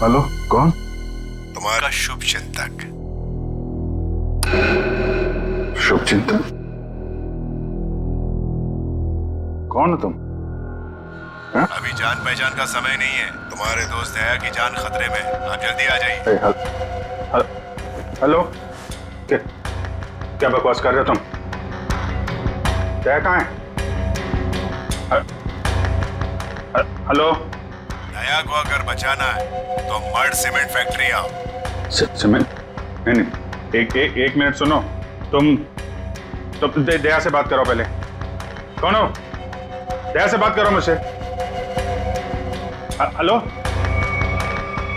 Hello, कौन? तुम्हारा शुभ चिंतक। शुभ चिंतक? कौन हो तुम? अभी जान पहचान का समय नहीं है। तुम्हारे दोस्त दया की जान खतरे में। आप जल्दी आ जाइए। हेलो, क्या बकवास कर रहे हो तुम? दया कहाँ है? हेलो। दया को अगर बचाना है तो मर्ड सीमेंट फैक्ट्री आओ। सीमेंट? नहीं, एक मिनट सुनो। तुम दया से बात करो पहले। कौन हो? दया से बात करो मुझसे। Hello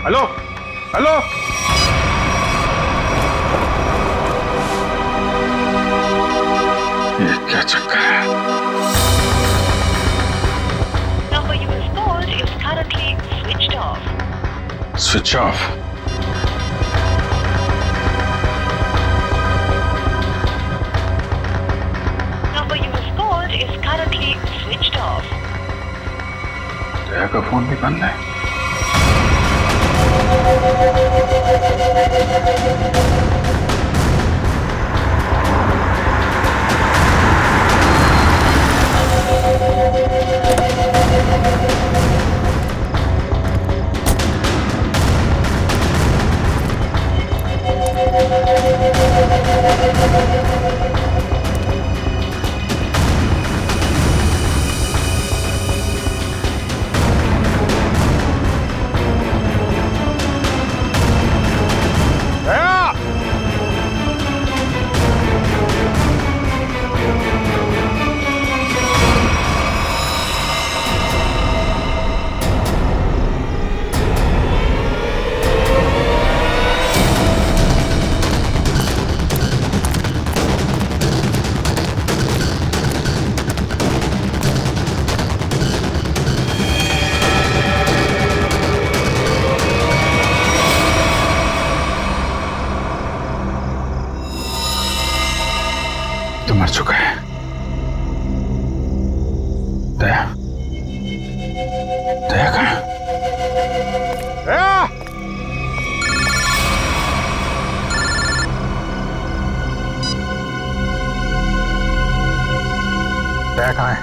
hello hello. ये क्या चक्कर है? Number you have called is currently switched off. Switch off? Number you have called is currently switched off. दया का फोन भी बंद है। तो मर चुका है। दया, दया कहाँ? दया! दया कहाँ है?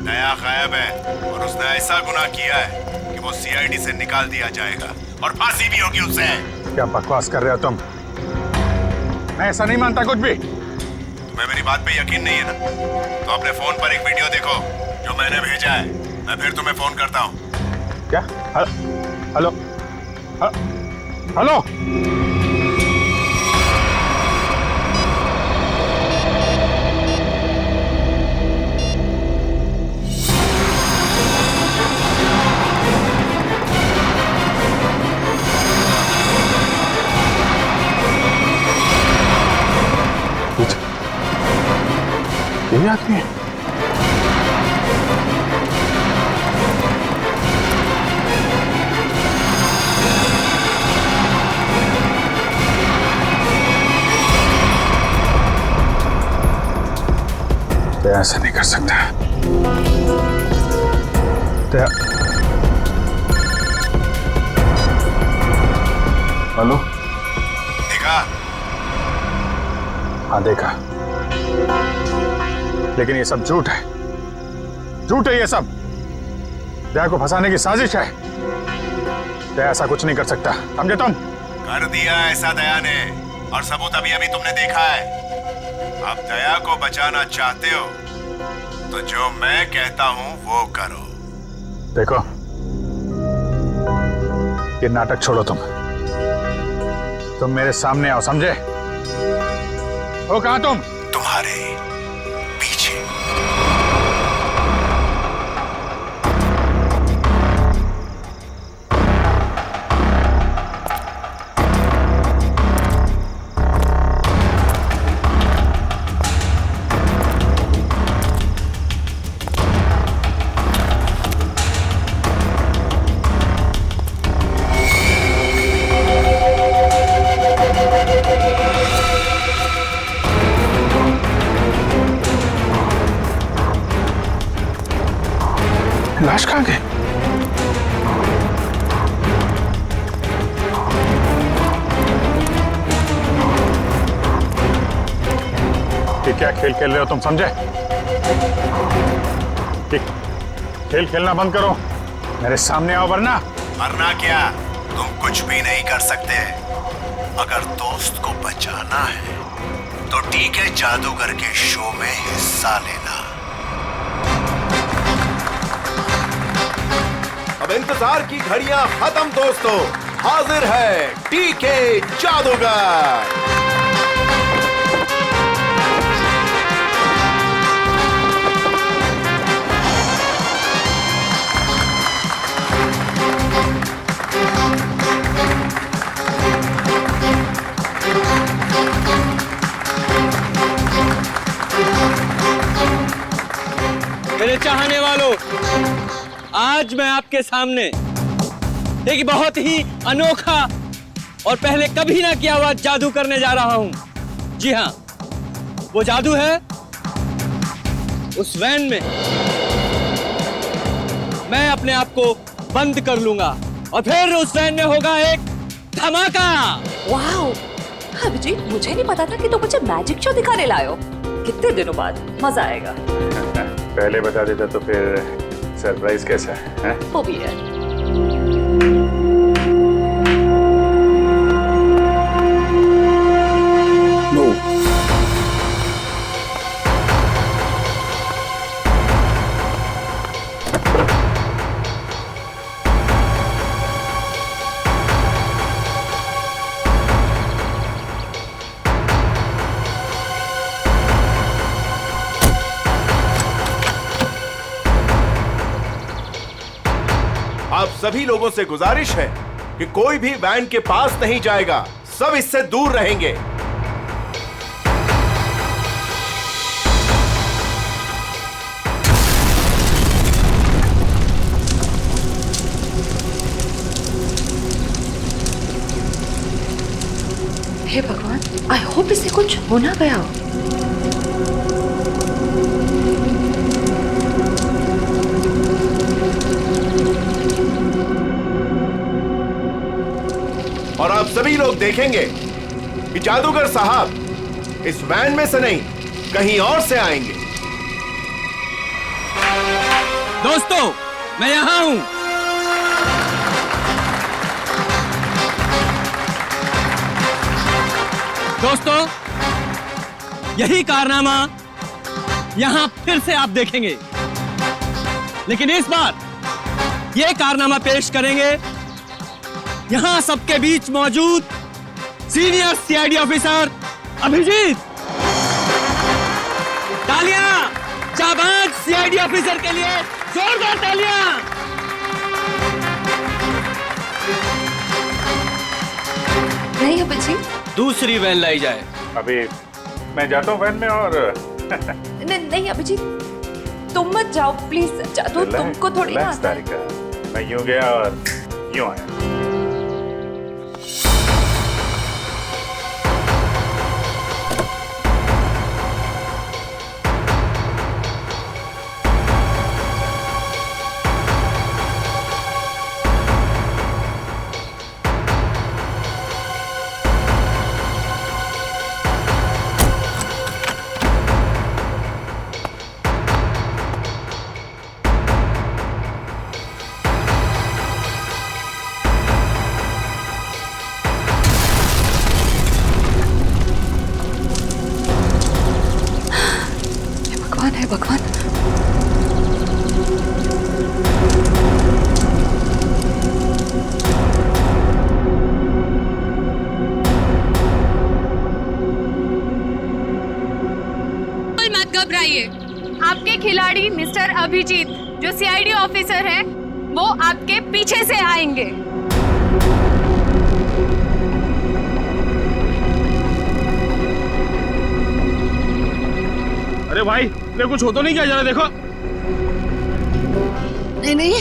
दया गायब है और उसने ऐसा गुनाह किया है कि वो सीआईडी से निकाल दिया जाएगा और फांसी भी होगी उसे। क्या बकवास कर रहे हो तुम? मैं ऐसा नहीं मानता कुछ भी। तुम्हें मेरी बात पे यकीन नहीं है ना? तो अपने फोन पर एक वीडियो देखो जो मैंने भेजा है। मैं फिर तुम्हें फोन करता हूँ। क्या? Hello hello. यही आदमी है? तो ऐसा नहीं कर सकता। हेलो? देखा? हाँ देखा, लेकिन ये सब झूठ है। झूठ है ये सब। दया को फंसाने की साजिश है। दया ऐसा कुछ नहीं कर सकता, समझे तुम? कर दिया ऐसा दया ने, और सबूत अभी अभी तुमने देखा है। अब दया को बचाना चाहते हो तो जो मैं कहता हूं वो करो। देखो, ये नाटक छोड़ो। तुम मेरे सामने आओ, समझे? हो कहां तुम? तुम्हारे पीछे। लाश कहाँ गई? ये क्या खेल खेल रहे हो तुम, समझे? ये खेल खेलना बंद करो, मेरे सामने आओ वरना। वरना क्या? तुम कुछ भी नहीं कर सकते। अगर दोस्त को बचाना है तो ठीक है, जादूगर के शो में हिस्सा लेना। अब इंतजार की घड़ियां खत्म दोस्तों, हाजिर है टीके जादूगर। मेरे चाहने वालों, आज मैं आपके सामने एक बहुत ही अनोखा और पहले कभी ना किया हुआ जादू करने जा रहा हूं। जी हां, वो जादू है उस वैन में मैं अपने आप को बंद कर लूंगा और फिर उस वैन में होगा एक धमाका। वाओ, अभिजीत, मुझे नहीं पता था कि तुम मुझे मैजिक शो दिखाने लाए हो। कितने दिनों बाद, मजा आएगा। पहले बता देता तो फिर सरप्राइज कैसा है? वो भी है। आप सभी लोगों से गुजारिश है कि कोई भी वैन के पास नहीं जाएगा, सब इससे दूर रहेंगे। हे भगवान, आई होप इसे कुछ हो ना गया हो। और आप सभी लोग देखेंगे कि जादूगर साहब इस वैन में से नहीं, कहीं और से आएंगे। दोस्तों, मैं यहां हूं। दोस्तों, यही कारनामा यहां फिर से आप देखेंगे, लेकिन इस बार यह कारनामा पेश करेंगे यहां सबके बीच मौजूद सीनियर सीआईडी ऑफिसर अभिजीत। तालियां जाबाज सीआईडी ऑफिसर के लिए, जोरदार तालियां। नहीं अभिजीत, दूसरी वैन लाई जाए। अभी मैं जाता हूँ वैन में और नहीं अभिजीत, तुम मत जाओ प्लीज। जादू तुमको थोड़ी ना आता है। तारिका, मैं यूं गया और यूं आया। है भगवान। मत घबराइए, आपके खिलाड़ी मिस्टर अभिजीत जो सीआईडी ऑफिसर हैं, वो आपके पीछे से आएंगे। अरे भाई, ये कुछ हो तो नहीं क्या? जरा देखो। नहीं नहीं,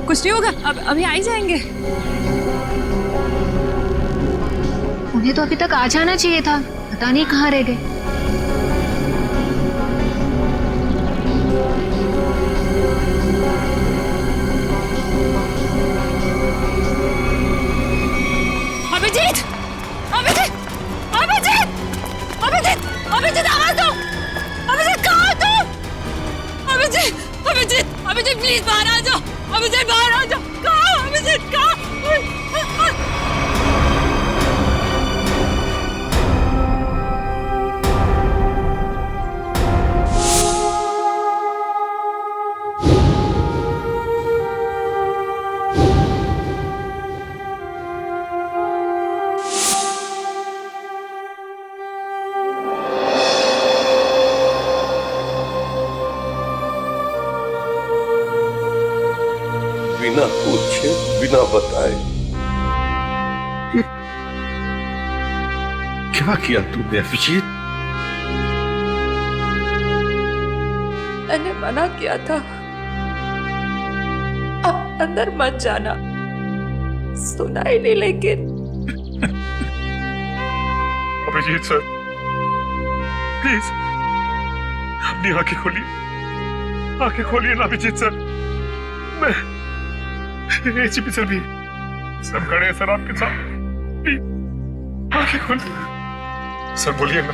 कुछ नहीं होगा, अब अभी आ ही जाएंगे। उन्हें तो अभी तक आ जाना चाहिए था, पता नहीं कहाँ रह गए। अभिजीत अभिजीत प्लीज बाहर आ जाओ, अभिजीत बाहर आ जाओ। कहाँ अभिजीत, कहाँ? बिना पूछे बिना बताए क्या किया तूने अभिजीत? मैंने मना किया था, अब अंदर मत जाना, सुना ही नहीं। लेकिन अभिजीत सर, प्लीज अपनी आंखें खोलिए, आंखें खोलिए ना अभिजीत सर। मैं एसीपी सर भी सब खड़े हैं सर आपके साथ, प्लीज आंखें खोलिए सर। बोलिए ना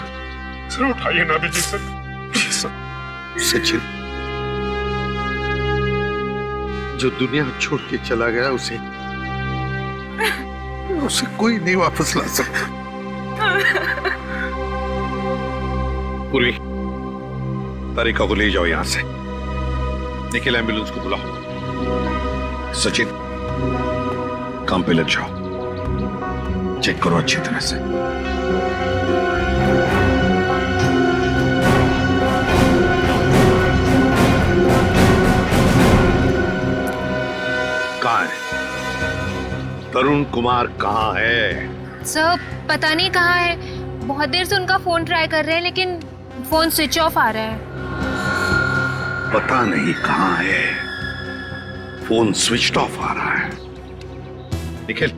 सर, उठाइए ना Abhijit sir, please sir. Sachin जो दुनिया छोड़ के चला गया उसे कोई नहीं वापस ला सकता। पूर्वी, तारिका को ले जाओ यहां से। निखिल एम्बुलेंस को बुलाओ। सचिन काम पे लग जाओ, चेक करो अच्छी तरह से। कहाँ है तरुण कुमार? कहाँ है सर? पता नहीं कहाँ है, बहुत देर से उनका फोन ट्राई कर रहे हैं लेकिन फोन स्विच ऑफ आ रहा है। पता नहीं कहाँ है, फोन स्विच ऑफ आ रहा है। निखिल,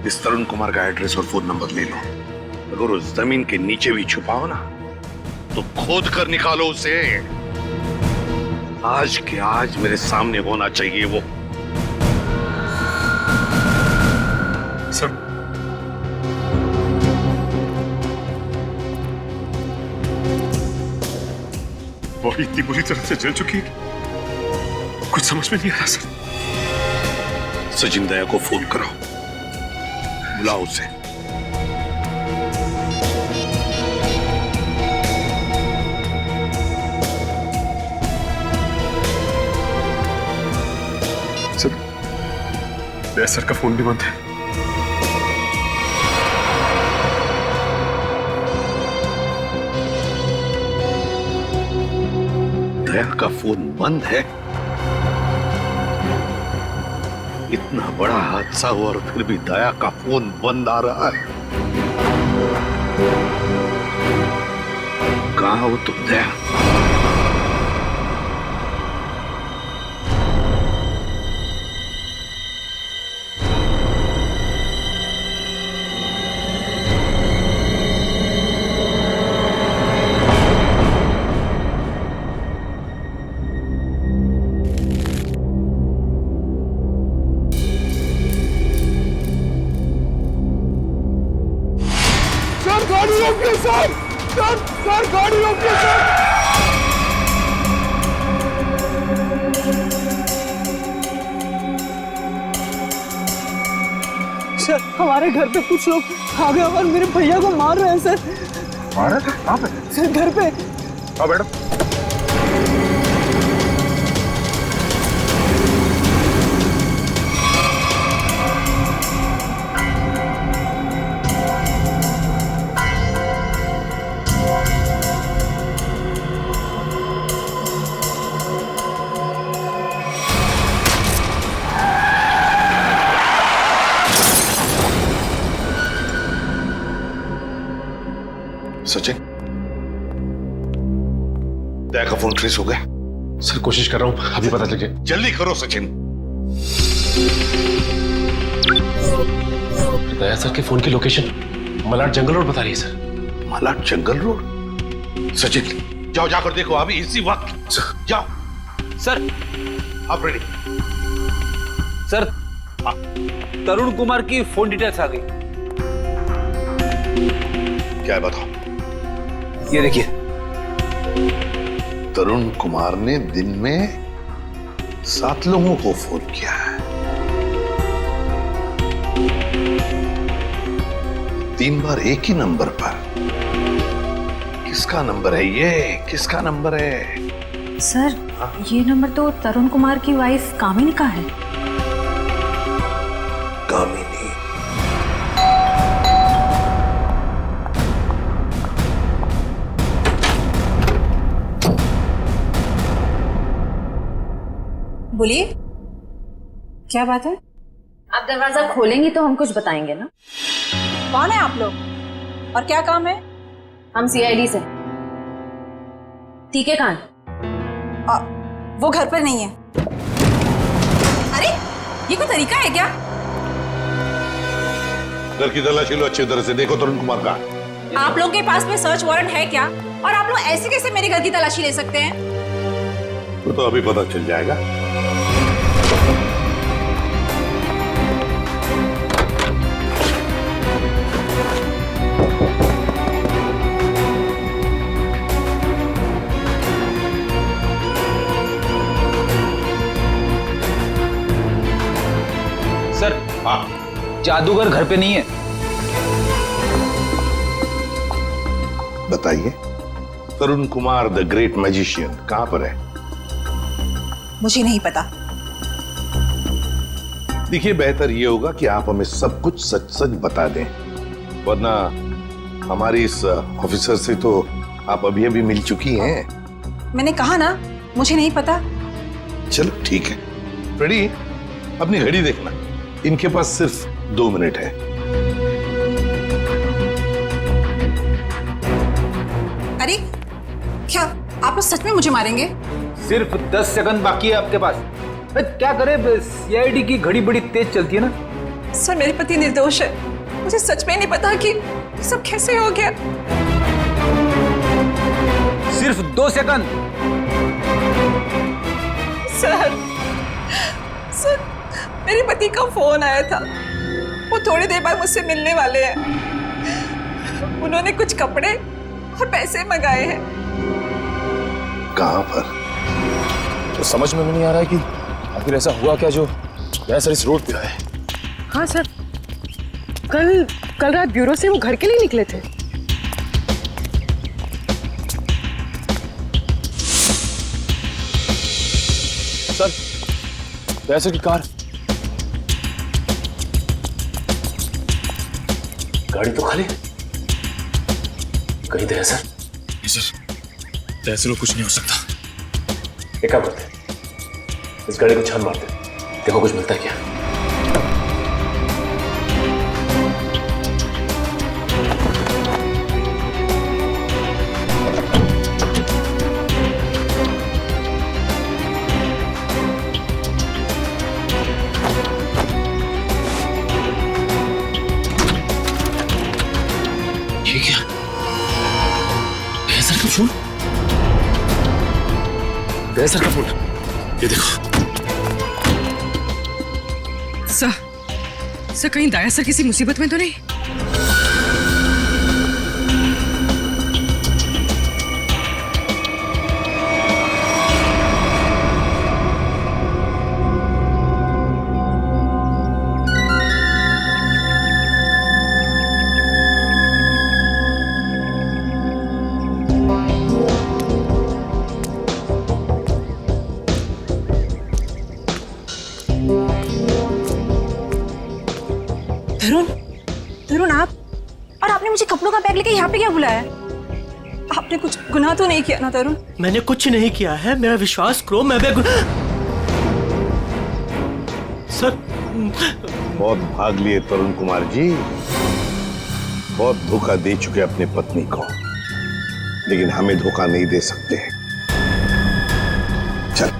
इस तरुण कुमार का एड्रेस और फोन नंबर ले लो। अगर उस जमीन के नीचे भी छुपाओ ना तो खोद कर निकालो उसे। आज के आज मेरे सामने होना चाहिए वो। सर बॉडी इतनी बुरी तरह से जल चुकी है, कुछ समझ में नहीं आ रहा सर। सचिन दया को फोन करो, बुलाओ उसे। सर, दया सर का फोन भी बंद है। दया का फोन बंद है? इतना बड़ा हादसा हुआ और फिर भी दया का फोन बंद आ रहा है। कहाँ हो तुम दया? सर, हमारे घर पे कुछ लोग आ गए और मेरे भैया को मार रहे हैं सर। मार रहे थे? कहाँ पे? सर घर पे। आओ मैडम। सचिन, दया का फोन ट्रेस हो गया? सर कोशिश कर रहा हूँ, अभी पता चल जाए। जल्दी करो सचिन। दया सर के फोन की लोकेशन मलाड जंगल रोड बता रही है सर। मलाड जंगल रोड? सचिन जाओ, जाकर देखो अभी इसी वक्त। जाओ सर। आप रेडी? सर, तरुण कुमार की फोन डिटेल्स आ गई। क्या है बताओ। ये देखिए, तरुण कुमार ने दिन में 7 लोगों को फोन किया है। 3 बार एक ही नंबर पर। किसका नंबर है ये? किसका नंबर है? सर, ये नंबर तो तरुण कुमार की वाइफ कामिनी का है। कामिनी? बोलिए, क्या बात है? आप दरवाजा खोलेंगी तो हम कुछ बताएंगे ना। कौन है आप लोग और क्या काम है? हम सीआईडी से। ठीक है, कहाँ? वो घर पर नहीं है। अरे, ये कोई तरीका है क्या? घर की तलाशी लो अच्छी तरह से, देखो तरुण कुमार का। आप लोगों के पास में सर्च वारंट है क्या? और आप लोग ऐसे कैसे मेरे घर की तलाशी ले सकते हैं? वो तो अभी पता चल जाएगा। सर, जादूगर घर पे नहीं है। बताइए, तरुण कुमार द ग्रेट मैजिशियन कहां पर है? मुझे नहीं पता। देखिए, बेहतर ये होगा कि आप हमें सब कुछ सच सच बता दें, वरना हमारी इस ऑफिसर से तो आप अभी अभी मिल चुकी हैं। मैंने कहा ना, मुझे नहीं पता। चलो ठीक है। फ्रेडी, अपनी घड़ी देखना, इनके पास सिर्फ 2 मिनट है। अरे, क्या आप लोग सच में मुझे मारेंगे? सिर्फ 10 सेकंड बाकी है आपके पास। क्या करे, सीआईडी की घड़ी बड़ी तेज चलती है ना। सर, मेरे पति निर्दोष है। मुझे सच में नहीं पता कि ये सब कैसे हो गया। सिर्फ 2 सेकंड। सर, मेरे पति का फोन आया था। वो थोड़ी देर बाद मुझसे मिलने वाले हैं। उन्होंने कुछ कपड़े और पैसे मंगाए हैं। कहां पर? तो समझ में नहीं आ रहा है कि आखिर ऐसा हुआ क्या जो सर इस रोड पे आए। हाँ सर, कल रात ब्यूरो से वो घर के लिए निकले थे। सर, पैसे की कार, गाड़ी तो खाली। कहीं दया सर? नहीं सर, दया कुछ नहीं हो सकता। एक काम करते हैं, इस गाड़ी को छान मारते, देखो कुछ मिलता है क्या। ये क्या? सर का फोन, सर का फोन, ये देखो। सर, कहीं दाया सर किसी मुसीबत में तो नहीं? तरुण, आप? और आपने मुझे कपड़ों का बैग लेके यहाँ पे क्या बुलाया? आपने कुछ गुनाह तो नहीं किया ना तरुण? मैंने कुछ नहीं किया है, मेरा विश्वास करो। मैं सर, बहुत भाग लिए तरुण कुमार जी, बहुत धोखा दे चुके अपनी पत्नी को, लेकिन हमें धोखा नहीं दे सकते। चल।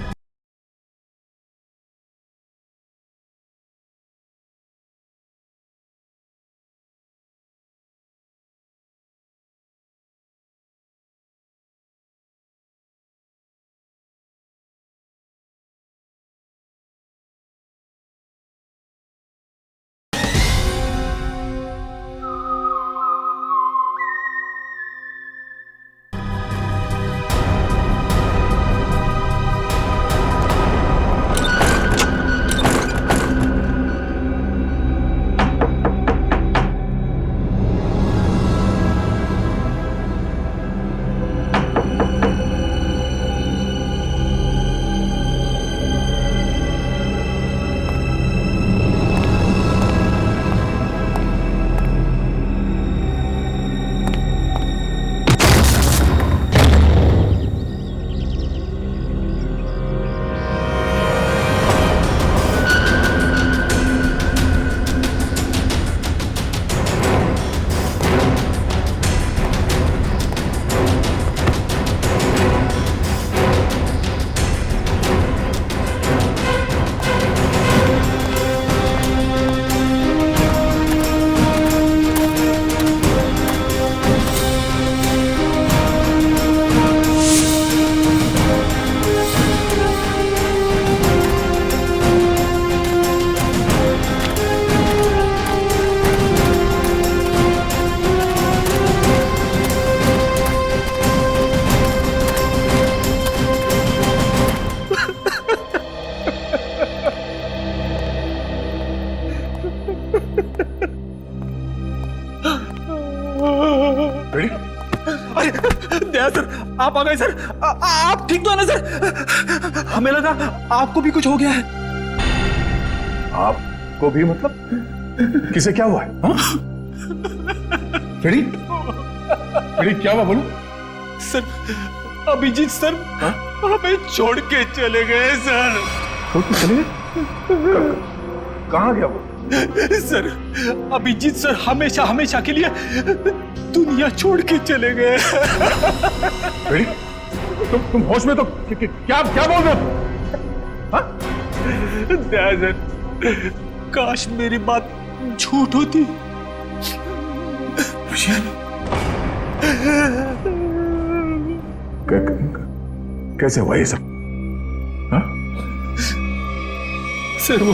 आप आ गए सर। आप ठीक तो है ना सर? हमें लगा आपको भी कुछ हो गया है। आपको भी मतलब? किसे क्या हुआ है? फ्रेडी, फ्रेडी क्या हुआ बोलो? सर अभिजीत सर हमें छोड़ के चले गए सर। छोड़ के चले गए? कहाँ गया वो? सर अभिजीत सर हमेशा हमेशा के लिए दुनिया छोड़ के चले गए। फ्रेडी, तुम होश में तो क्या क्या बोल रहे हो? सर काश मेरी बात झूठ होती। कैसे हुआ ये सब? हाँ? सर वो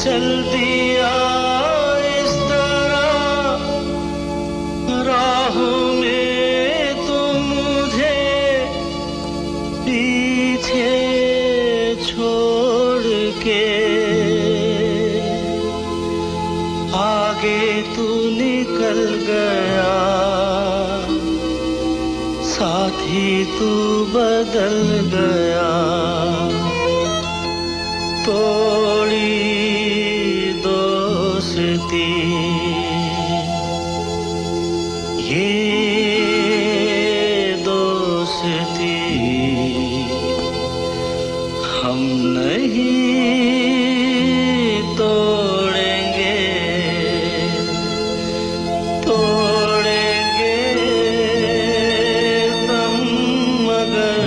चल दिया इस तरह राहों में तो मुझे पीछे छोड़ के आगे तू निकल गया साथ ही तू बदल गया तोड़ी दोस्ती ये दोस्ती हम नहीं तोड़ेंगे तोड़ेंगे तुम मगर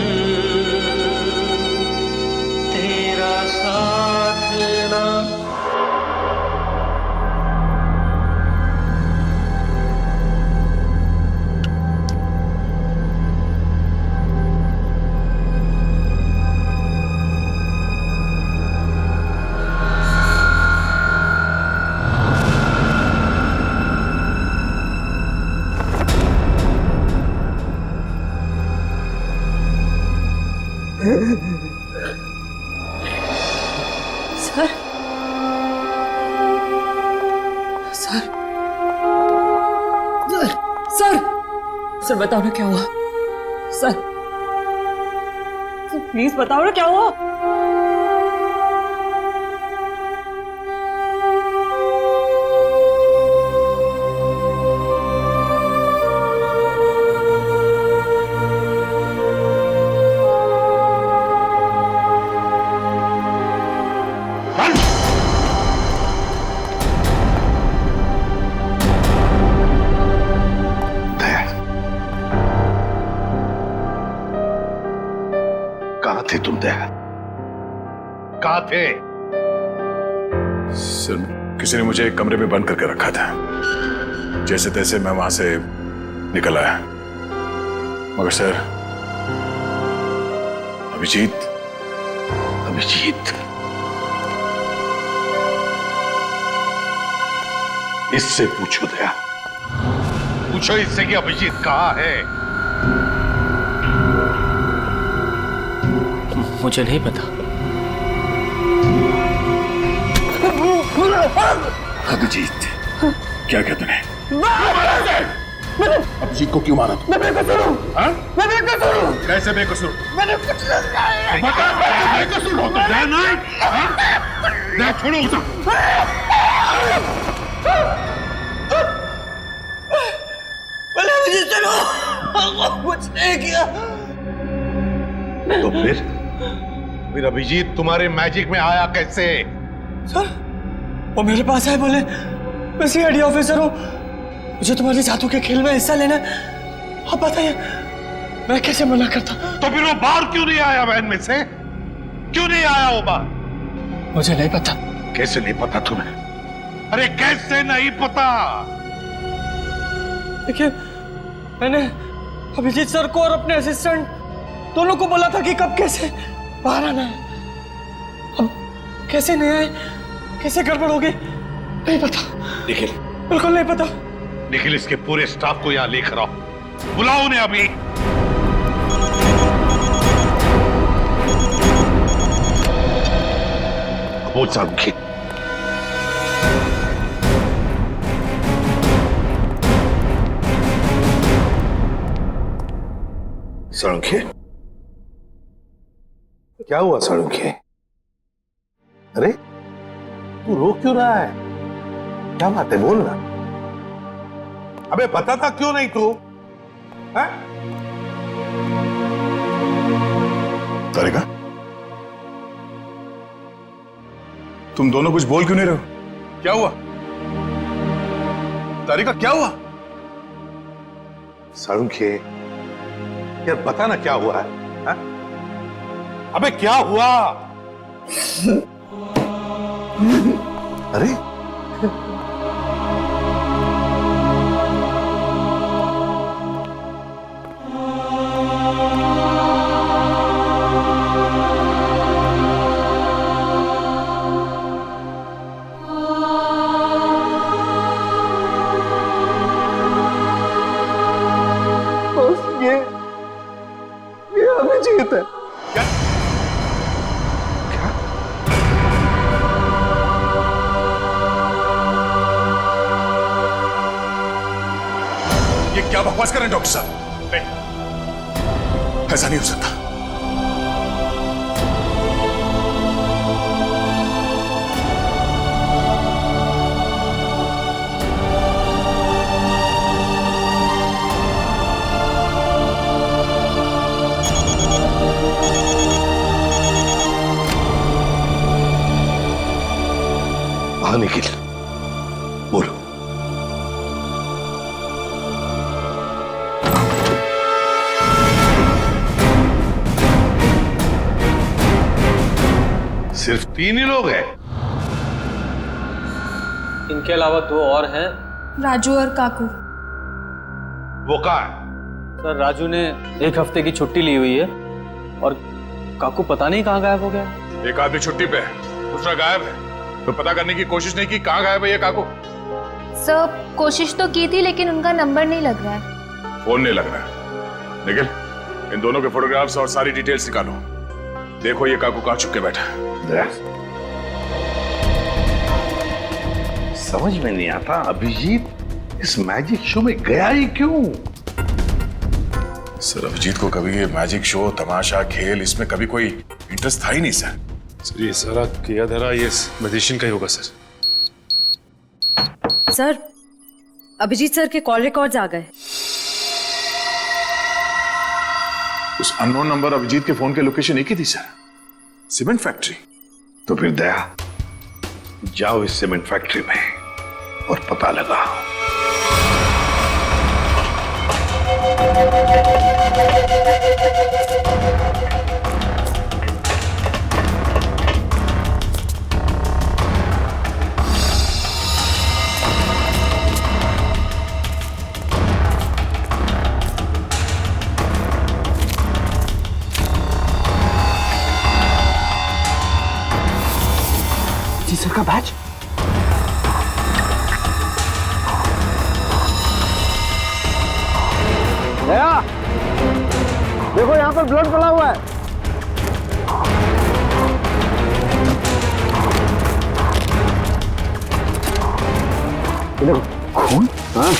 तेरा साथ ना सर सर सर सर बताओ ना क्या हुआ? सर प्लीज बताओ ना क्या हुआ? कहाँ थे तुम दया? कहाँ थे? सर किसी ने मुझे एक कमरे में बंद करके रखा था। जैसे तैसे मैं वहां से निकल आया, मगर सर अभिजीत अभिजीत इससे पूछो दया, पूछो इससे कि अभिजीत कहाँ है? मुझे नहीं पता। अभिजीत क्या कहते हैं? अभिजीत को क्यों मारा? मैं बेकसूर हूं। मैं बेकसूर हूं। कैसे बेकसूर? मैंने कुछ नहीं किया। बता बेकसूर हो तो दया नहीं? दया छोड़ो उसे। मैंने अभिजीत चलो कुछ नहीं किया। तो फिर अभिजीत तुम्हारे मैजिक में आया कैसे? सर वो मेरे पास है, बोले मैं सीआईडी ऑफिसर हूँ, मुझे तुम्हारे जादू के खेल में हिस्सा लेना है। आप बताइए मैं कैसे मना करता? तो फिर वो बाहर क्यों नहीं आया? वैन में से क्यों नहीं आया वो बाहर? मुझे नहीं पता। कैसे नहीं पता तुम्हें? अरे कैसे नहीं पता? देखिए, मैंने अभिजीत सर को और अपने असिस्टेंट दोनों को बोला था कि कब कैसे बाहर आना है। अब कैसे नहीं आए, कैसे गड़बड़ हो गई, नहीं पता। निखिल, बिल्कुल नहीं पता। निखिल, इसके पूरे स्टाफ को यहाँ लेकर आओ, बुलाओ उन्हें अभी। बोल सारुंखी। सारुंखी, क्या हुआ सारुंखी? अरे तू रो क्यों रहा है? क्या बात है, बोल ना। अबे पता था क्यों नहीं तू? तारिका, तुम दोनों कुछ बोल क्यों नहीं रहे हो? क्या हुआ? तारिका, क्या हुआ? सारुंखी, यार बता ना क्या हुआ है? अबे क्या हुआ? अरे ये अभिजीत है। क्या? ये क्या बकवास कर रहे हैं डॉक्टर साहब? नहीं, ऐसा नहीं हो सकता। हाँ निखिल, बोलो। सिर्फ 3 ही लोग हैं? इनके अलावा 2 और हैं। राजू और काकू। वो कहाँ है? सर, राजू ने 1 हफ्ते की छुट्टी ली हुई है और काकू पता नहीं कहाँ गायब हो गया। एक आदमी छुट्टी पे है, दूसरा गायब है, तो पता करने की कोशिश नहीं की कहाँ गायब है ये काकू? सर, कोशिश तो की थी लेकिन उनका नंबर नहीं लग रहा है। फोन नहीं लग रहा है। निखिल, इन दोनों के फोटोग्राफ्स और सारी डिटेल्स निकालो। देखो ये काकू कहाँ छुप के बैठा है। समझ में नहीं आता अभिजीत इस मैजिक शो में गया ही क्यों? सर, अभिजीत को कभी ये मैजिक शो, तमाशा, खेल, इसमें कभी कोई इंटरेस्ट था ही नहीं सर। सर, ये सारा किया धरा ये मैजिशियन का ही होगा सर। सर, अभिजीत सर के कॉल रिकॉर्ड्स आ गए। उस अननोन नंबर अभिजीत के फोन के लोकेशन एक ही थी सर, सीमेंट फैक्ट्री। तो फिर दया, जाओ इस सीमेंट फैक्ट्री में और पता लगाओ। सर का बैच? दया, देखो यहाँ पर ब्लड पड़ा हुआ है। देखो खून। हाँ,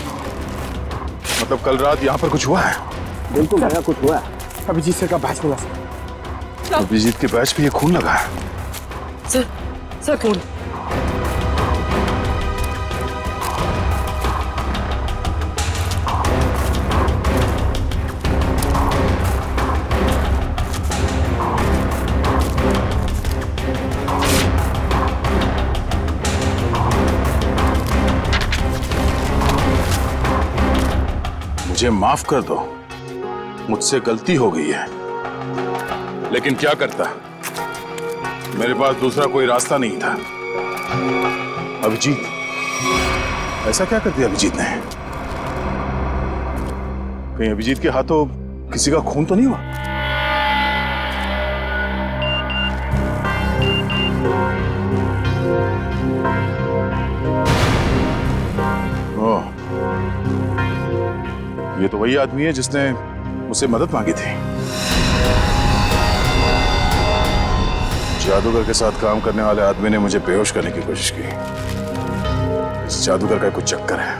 मतलब कल रात यहाँ पर कुछ हुआ है? बिल्कुल दया, कुछ हुआ है। अभिजीत सर का बैच मिला सर। अभिजीत के बैच पे ये खून लगा है। सर खून। मुझे माफ कर दो, मुझसे गलती हो गई है, लेकिन क्या करता, मेरे पास दूसरा कोई रास्ता नहीं था। अभिजीत, ऐसा क्या कर दिया अभिजीत ने? कहीं अभिजीत के हाथों किसी का खून तो नहीं हुआ? ओह, ये तो वही आदमी है जिसने मुझसे मदद मांगी थी। जादूगर के साथ काम करने वाले आदमी ने मुझे बेहोश करने की कोशिश की। इस जादूगर का कुछ चक्कर है।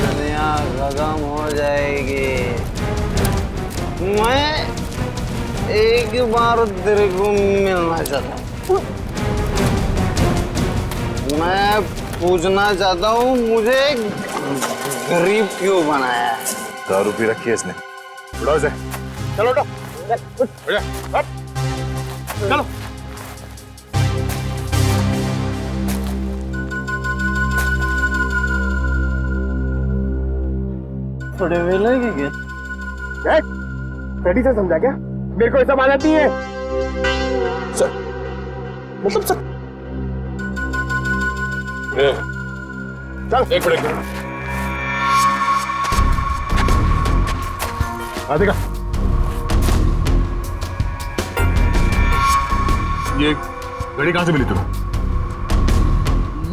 दुनिया खत्म हो जाएगी। मैं एक बार तेरे को मिलना चाहता हूँ। मैं पूछना चाहता हूँ, मुझे गरीब क्यों बनाया? दारू पी रखी है इसने। उठाओ इसे। चलो उठो। चलो। थोड़े वेले के क्या? रेडी से समझा क्या? मेरे को ऐसा माना नहीं है सर। मतलब सर चल एक मिनट आदेगा। ये घड़ी कहां से मिली तुम्हें?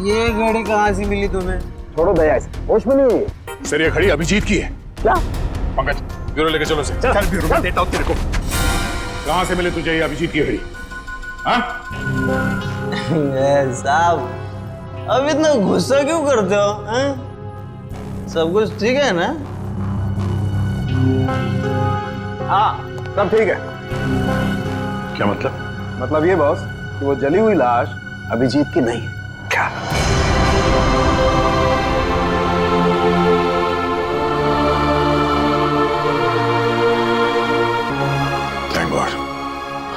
ये घड़ी कहां से मिली तुम्हें? छोड़ो दया से, होश में नहीं हुई। सर ये घड़ी अभिजीत की है। क्या? पंकज ब्यूरो लेके चलो से। चल ब्यूरो में देता हूं तेरे को। कहां से मिली तुझे ये अभिजीत की घड़ी? हाँ? साहब अब इतना गुस्सा क्यों करते हो? हाँ? सब कुछ ठीक है ना? हाँ सब ठीक है। क्या मतलब? मतलब ये बॉस कि वो जली हुई लाश अभिजीत की नहीं है। क्या? थैंक गॉड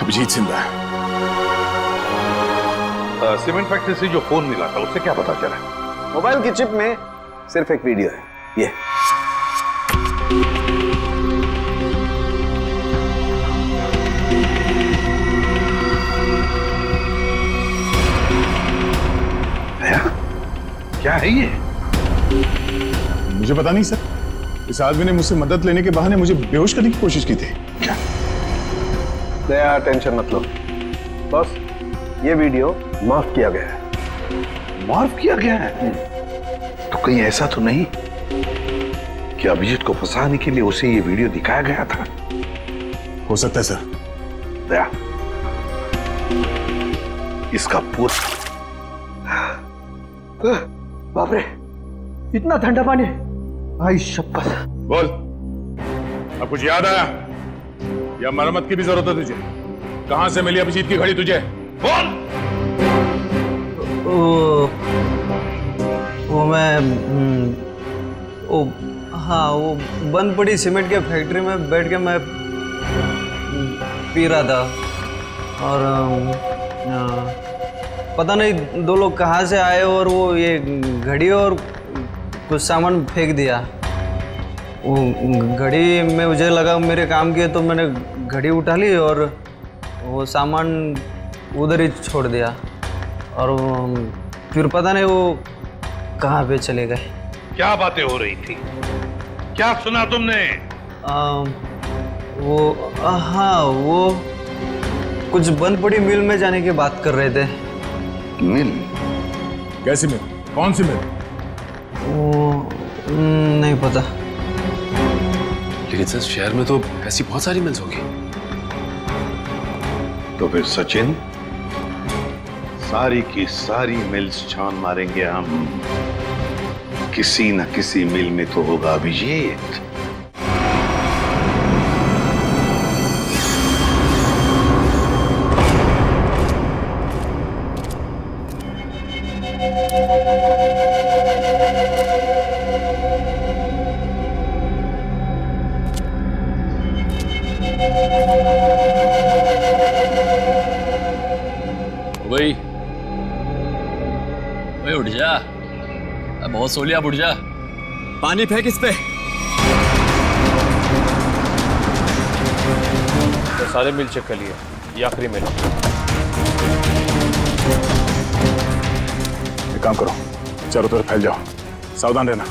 अभिजीत जिंदा है। सीमेंट फैक्ट्री से जो फोन मिला था उससे क्या पता चला? मोबाइल की चिप में सिर्फ एक वीडियो है, ये। क्या है ये? मुझे पता नहीं सर। इस आदमी ने मुझसे मदद लेने के बहाने मुझे बेहोश करने की कोशिश की थी। क्या? दया टेंशन मत लो बॉस, ये वीडियो माफ किया गया है। माफ किया गया है? तो कहीं ऐसा तो नहीं कि अभिजीत को फंसाने के लिए उसे ये वीडियो दिखाया गया था? हो सकता है सर। दया इसका पूरा बाप रे, इतना ठंडा पानी। भाई शपथ। बोल, अब कुछ याद आया या मरम्मत की भी जरूरत है तुझे? कहां से मिली अभिजीत की घड़ी तुझे? बोल। वो मैं हाँ वो बंद पड़ी सीमेंट के फैक्ट्री में बैठ के मैं पी रहा था और पता नहीं दो लोग कहाँ से आए और वो ये घड़ी और कुछ सामान फेंक दिया। वो घड़ी में मुझे लगा मेरे काम की है तो मैंने घड़ी उठा ली और वो सामान उधर ही छोड़ दिया और फिर पता नहीं वो कहाँ पे चले गए। क्या बातें हो रही थी? क्या सुना तुमने? हाँ वो कुछ बंद पड़ी मिल में जाने की बात कर रहे थे। मिल? कैसी मिल? कौन सी मिल? वो नहीं पता। लेकिन सर शहर में तो ऐसी बहुत सारी मिल्स होगी। तो फिर सचिन, सारी की सारी मिल्स छान मारेंगे हम। किसी न किसी मिल में तो होगा अभिजीत। भाई उठ जा, बहुत सो लिया, उठ जा। पानी फेंक इस पे। तो सारे मिल चेक कर लिए, ये आखिरी मेल। एक काम करो, चारों तरफ फैल जाओ, सावधान रहना।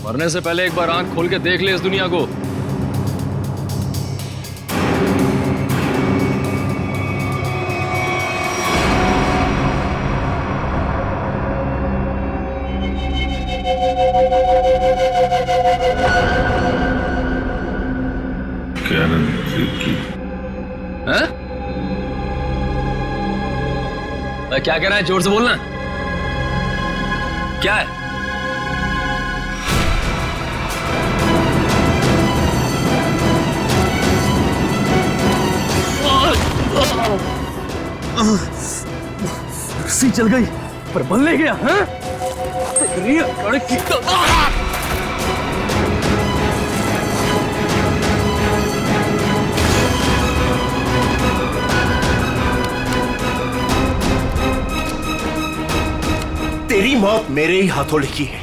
मरने से पहले एक बार आंख खोल के देख ले इस दुनिया को। हैं? क्या कह रहा है? जोर से बोलना। क्या है? रस्सी चल गई पर बल ले गया। हैं? तेरी मौत मेरे ही हाथों लिखी है।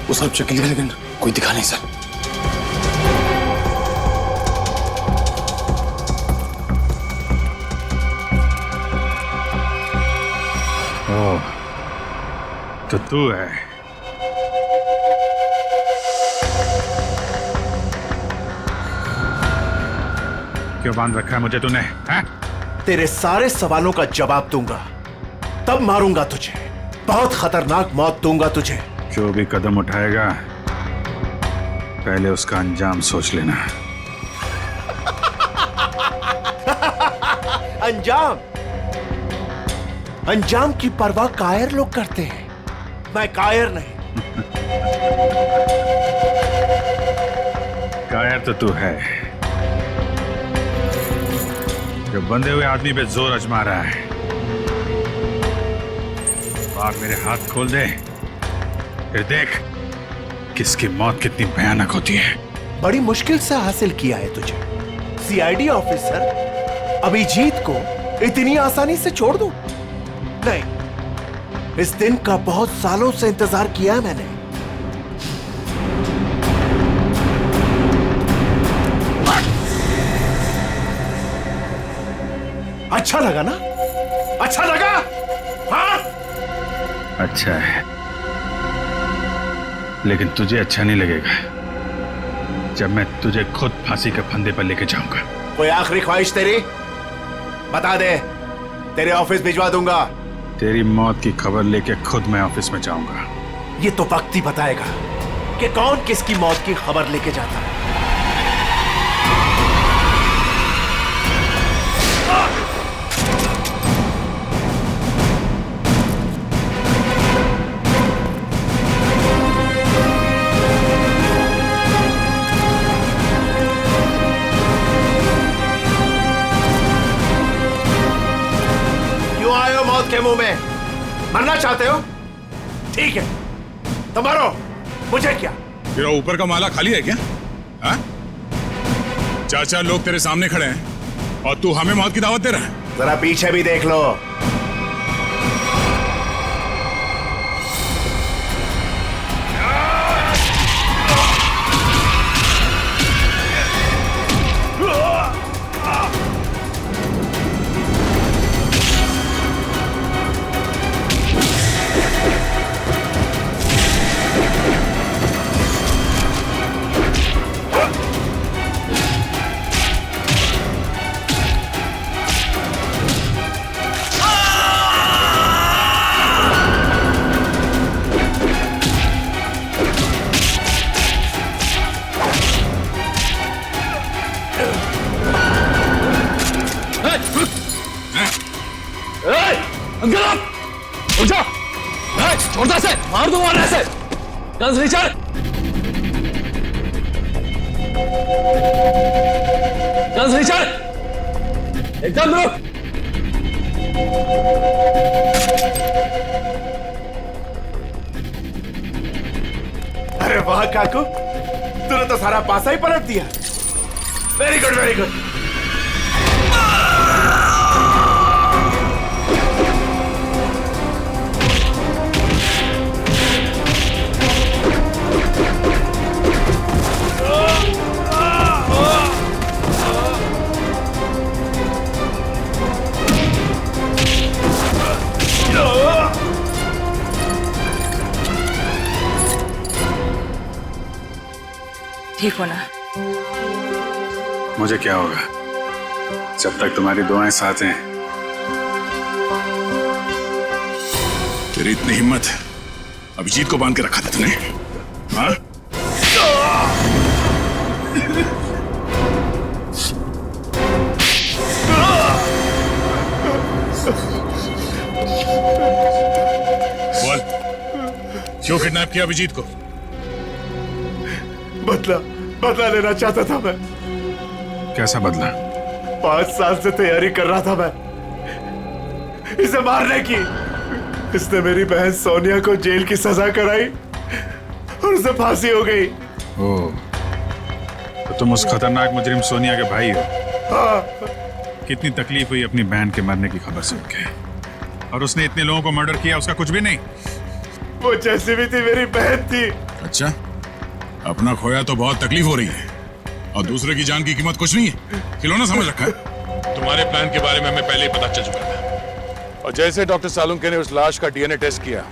वो सब चेक लिया लेकिन कोई दिखा नहीं सर। ओह, तो तू है। क्यों बांध रखा है मुझे तूने? हैं? तेरे सारे सवालों का जवाब दूंगा, तब मारूंगा तुझे। बहुत खतरनाक मौत दूंगा तुझे। जो भी कदम उठाएगा पहले उसका अंजाम सोच लेना। अंजाम? अंजाम की परवाह कायर लोग करते हैं, मैं कायर नहीं। कायर तो तू है, जो बंधे हुए आदमी पे जोर आजमा रहा है। बाहर मेरे हाथ खोल दे, फिर देख किसकी मौत कितनी भयानक होती है। बड़ी मुश्किल से हासिल किया है तुझे। सीआईडी ऑफिसर अभिजीत को इतनी आसानी से छोड़ दूं? नहीं, इस दिन का बहुत सालों से इंतजार किया है मैंने। अच्छा लगा ना? अच्छा लगा? हाँ? अच्छा है, लेकिन तुझे अच्छा नहीं लगेगा जब मैं तुझे खुद फांसी के फंदे पर लेके जाऊंगा। कोई आखिरी ख्वाहिश तेरी? बता दे, तेरे ऑफिस भिजवा दूंगा। तेरी मौत की खबर लेके खुद मैं ऑफिस में जाऊंगा। ये तो वक्त ही बताएगा कि कौन किसकी मौत की खबर लेके जाता है। मौत के मुंह में। मरना चाहते हो? ठीक है, तो मरो, मुझे क्या। तेरा ऊपर का माला खाली है क्या? हाँ? चार लोग तेरे सामने खड़े हैं और तू हमें मौत की दावत दे रहा है। जरा पीछे भी देख लो। छोड़ता से मार दूंगा ना ऐसे। गन्स रिचर्ड, गन्स रिचर्ड, एकदम रुक। अरे वाह काकू, तूने तो सारा पासा ही पलट दिया। Very good, very good. ठीक हो ना? मुझे क्या होगा जब तक तुम्हारी दुआएं साथ हैं। तेरी इतनी हिम्मत अभिजीत को बांध के रखा था तूने? हाँ? बोल, क्यों किडनैप किया अभिजीत को? बदला लेना चाहता था मैं। कैसा बदला? 5 साल से तैयारी कर रहा था मैं इसे मारने की। इसने मेरी बहन सोनिया को जेल की सजा कराई और उसे फांसी हो गई। ओह, तो तुम उस खतरनाक मुजरिम सोनिया के भाई हो? हाँ। कितनी तकलीफ हुई अपनी बहन के मरने की खबर सुन के। और उसने इतने लोगों को मर्डर किया, उसका कुछ भी नहीं? वो जैसी भी थी मेरी बहन थी। अच्छा, अपना खोया तो बहुत तकलीफ हो रही है और दूसरे की जान की कीमत कुछ नहीं है। खिलौना समझ रखा है? तुम्हारे प्लान के बारे में हमें पहले ही पता चल चुका था और जैसे डॉक्टर सालुंके ने उस लाश का डीएनए टेस्ट किया,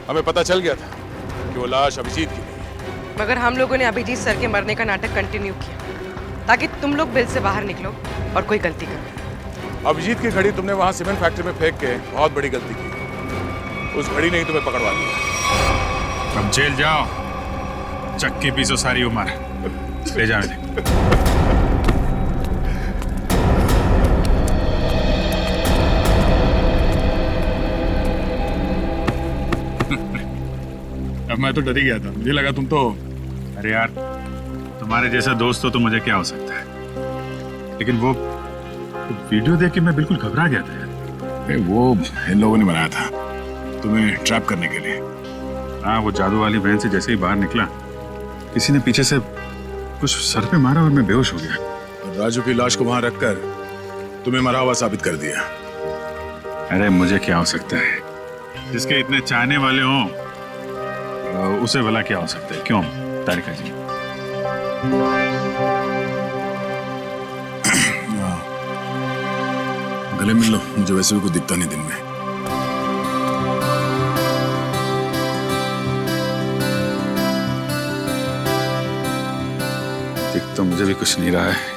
हमें पता चल गया था कि वो लाश अभिजीत की नहीं। मगर हम लोगों ने अभिजीत सर के मरने का नाटक कंटिन्यू किया ताकि तुम लोग बिल से बाहर निकलो और कोई गलती करो। अभिजीत की घड़ी तुमने वहां सीमेंट फैक्ट्री में फेंक के बहुत बड़ी गलती की। उस घड़ी ने ही तुम्हें पकड़वा दिया। अब जेल जाओ, चक्की पीसो सारी उम्र। ले जाओ इन्हें। अब मैं तो डर ही गया था, मुझे लगा तुम तो। अरे यार, तुम्हारे जैसा दोस्त हो तो मुझे क्या हो सकता है, लेकिन वो वीडियो देख के मैं बिल्कुल घबरा गया था यार। वो इन लोगों ने बनाया था तुम्हें ट्रैप करने के लिए। हाँ, वो जादू वाली बहन से जैसे ही बाहर निकला, किसी ने पीछे से कुछ सर पे मारा और मैं बेहोश हो गया। और राजू की लाश को वहां रखकर तुम्हें मरा हुआ साबित कर दिया। अरे मुझे क्या हो सकता है, जिसके इतने चाहने वाले हों उसे भला क्या हो सकता है? क्यों तारिका जी? गले मिल लो, मुझे वैसे भी कुछ दिखता नहीं दिन में। दिख तो मुझे भी कुछ नहीं रहा है।